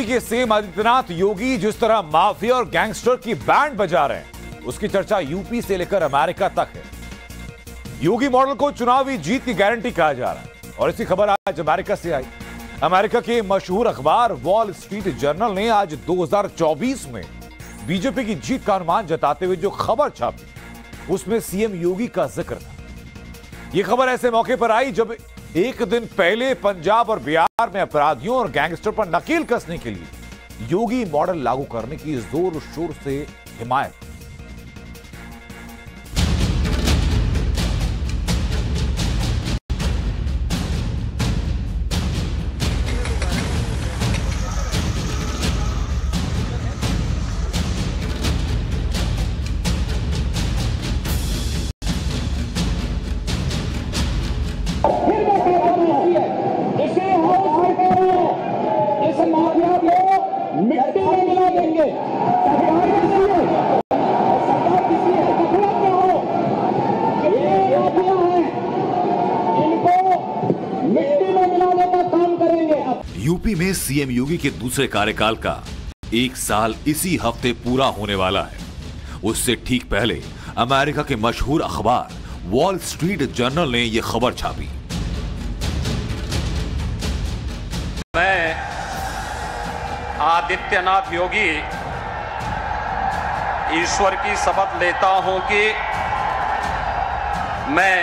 UP के CM Adityanath Yogi जिस तरह माफिया और गैंगस्टर की बैंड बजा रहे हैं, उसकी चर्चा यूपी से लेकर अमेरिका तक है। योगी मॉडल को चुनावी जीत की गारंटी कहा जा रहा है और इसी खबर आज अमेरिका से आई। अमेरिका के मशहूर अखबार वॉल स्ट्रीट जर्नल ने आज 2024 में बीजेपी की जीत का अनुमान जताते हुए जो खबर छापी, उसमें सीएम योगी का जिक्र था। यह खबर ऐसे मौके पर आई जब एक दिन पहले पंजाब और बिहार में अपराधियों और गैंगस्टर पर नकेल कसने के लिए योगी मॉडल लागू करने की जोर शोर से हिमायत। यूपी में सीएम योगी के दूसरे कार्यकाल का 1 साल इसी हफ्ते पूरा होने वाला है। उससे ठीक पहले अमेरिका के मशहूर अखबार वॉल स्ट्रीट जर्नल ने यह खबर छापी। मैं आदित्यनाथ योगी ईश्वर की शपथ लेता हूं कि मैं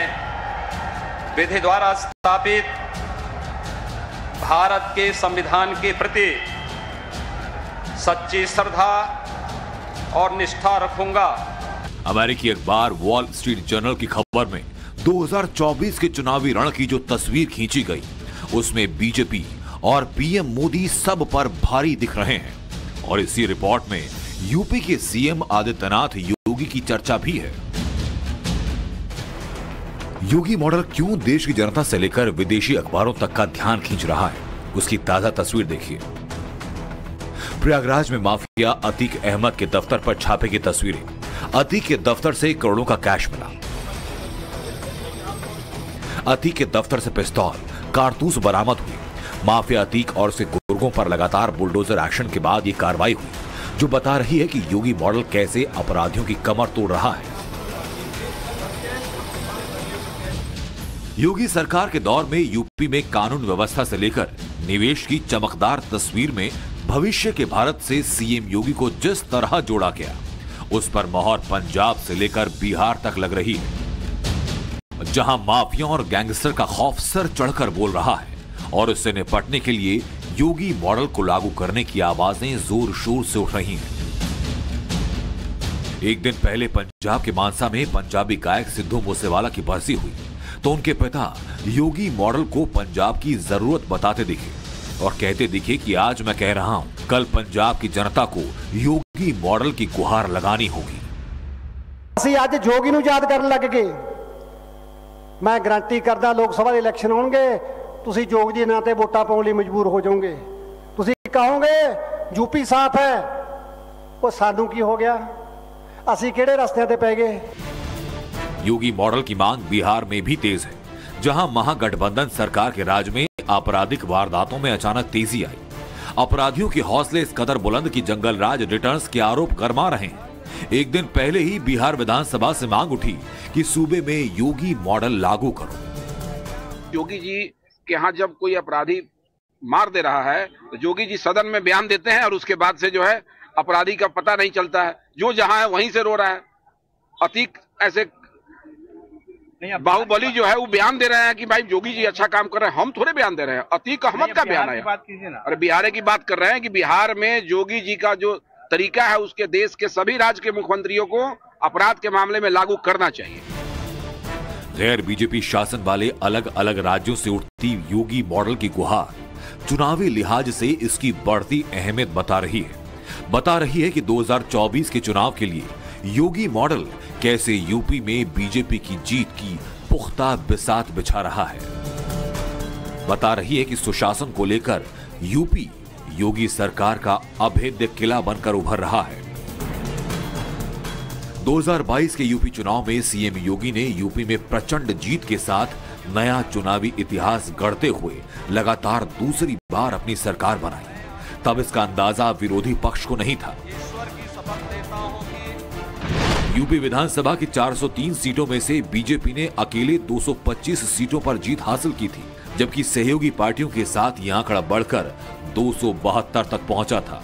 विधि द्वारा स्थापित भारत के संविधान के प्रति सच्ची श्रद्धा और निष्ठा रखूंगा। अमेरिकी अखबार वॉल स्ट्रीट जर्नल की खबर में 2024 के चुनावी रण की जो तस्वीर खींची गई, उसमें बीजेपी और पीएम मोदी सब पर भारी दिख रहे हैं और इसी रिपोर्ट में यूपी के सीएम आदित्यनाथ योगी की चर्चा भी है। योगी मॉडल क्यों देश की जनता से लेकर विदेशी अखबारों तक का ध्यान खींच रहा है, उसकी ताजा तस्वीर देखिए। प्रयागराज में माफिया अतीक अहमद के दफ्तर पर छापे की तस्वीरें। अतीक के दफ्तर से करोड़ों का कैश मिला। अतीक के दफ्तर से पिस्तौल, कारतूस बरामद हुई। माफिया अतीक और उसके गुर्गों पर लगातार बुलडोजर एक्शन के बाद यह कार्रवाई हुई, जो बता रही है कि योगी मॉडल कैसे अपराधियों की कमर तोड़ रहा है। योगी सरकार के दौर में यूपी में कानून व्यवस्था से लेकर निवेश की चमकदार तस्वीर में भविष्य के भारत से सीएम योगी को जिस तरह जोड़ा गया, उस पर मोहर पंजाब से लेकर बिहार तक लग रही है, जहां माफिया और गैंगस्टर का खौफ सर चढ़कर बोल रहा है और उससे निपटने के लिए योगी मॉडल को लागू करने की आवाजें जोर शोर से उठ रही हैं। एक दिन पहले पंजाब के मानसा में पंजाबी गायक सिद्धू मूसेवाला की बरसी हुई तो उनके पिता योगी मॉडल को पंजाब की जरूरत बताते दिखे और कहते दिखे कि आज मैं कह रहा हूं, कल पंजाब की जनता को योगी मॉडल की गुहार लगानी होगी। ਅਸੀਂ ਅੱਜ ਜੋਗੀ ਨੂੰ ਯਾਦ ਕਰਨ ਲੱਗ ਗਏ। ਮੈਂ ਗਾਰੰਟੀ ਕਰਦਾ ਲੋਕ ਸਭਾ ਦੇ ਇਲੈਕਸ਼ਨ ਹੋਣਗੇ, ਤੁਸੀਂ ਜੋਗ ਜੀ ਨਾਂ ਤੇ ਵੋਟਾਂ ਪਾਉਣ ਲਈ ਮਜਬੂਰ ਹੋ ਜਾਓਗੇ। ਤੁਸੀਂ ਕਹੋਗੇ यूपी साथ है, ਉਹ ਸਾਨੂੰ ਕੀ ਹੋ ਗਿਆ, ਅਸੀਂ ਕਿਹੜੇ ਰਸਤਿਆਂ ਤੇ ਪੈ ਗਏ। योगी मॉडल की मांग बिहार में भी तेज है, जहां महागठबंधन सरकार के राज में आपराधिक वारदातों में अचानक तेजी आई। अपराधियों के हौसले इस कदर बुलंद की जंगल राज रिटर्न्स के आरोप गरमा रहे हैं। एक दिन पहले ही बिहार विधानसभा से मांग उठी कि सूबे में योगी मॉडल लागू करो। योगी जी के यहाँ जब कोई अपराधी मार दे रहा है तो योगी जी सदन में बयान देते हैं और उसके बाद से जो है अपराधी का पता नहीं चलता है, जो जहां है वहीं से रो रहा है। अतीक ऐसे बाहुबली जो है वो बयान दे रहे हैं कि भाई योगी जी अच्छा काम कर रहे हैं, हम थोड़े बयान दे रहे हैं। अतीक अहमद का बयान है। अरे बिहार की बात कर रहे हैं कि बिहार में योगी जी का जो तरीका है उसके देश के सभी राज्य के मुख्यमंत्रियों को अपराध के मामले में लागू करना चाहिए। गैर बीजेपी शासन वाले अलग अलग राज्यों से उठती योगी मॉडल की गुहार चुनावी लिहाज से इसकी बढ़ती अहमियत बता रही है कि 2024 के चुनाव के लिए योगी मॉडल कैसे यूपी में बीजेपी की जीत की पुख्ता बिसात बिछा रहा है। बता रही है कि सुशासन को लेकर यूपी योगी सरकार का अभेद्य किला बनकर उभर रहा है। 2022 के यूपी चुनाव में सीएम योगी ने यूपी में प्रचंड जीत के साथ नया चुनावी इतिहास गढ़ते हुए लगातार दूसरी बार अपनी सरकार बनाई। तब इसका अंदाजा विरोधी पक्ष को नहीं था। यूपी विधानसभा की 403 सीटों में से बीजेपी ने अकेले 225 सीटों पर जीत हासिल की थी, जबकि सहयोगी पार्टियों के साथ यह आंकड़ा बढ़कर 272 तक पहुंचा था।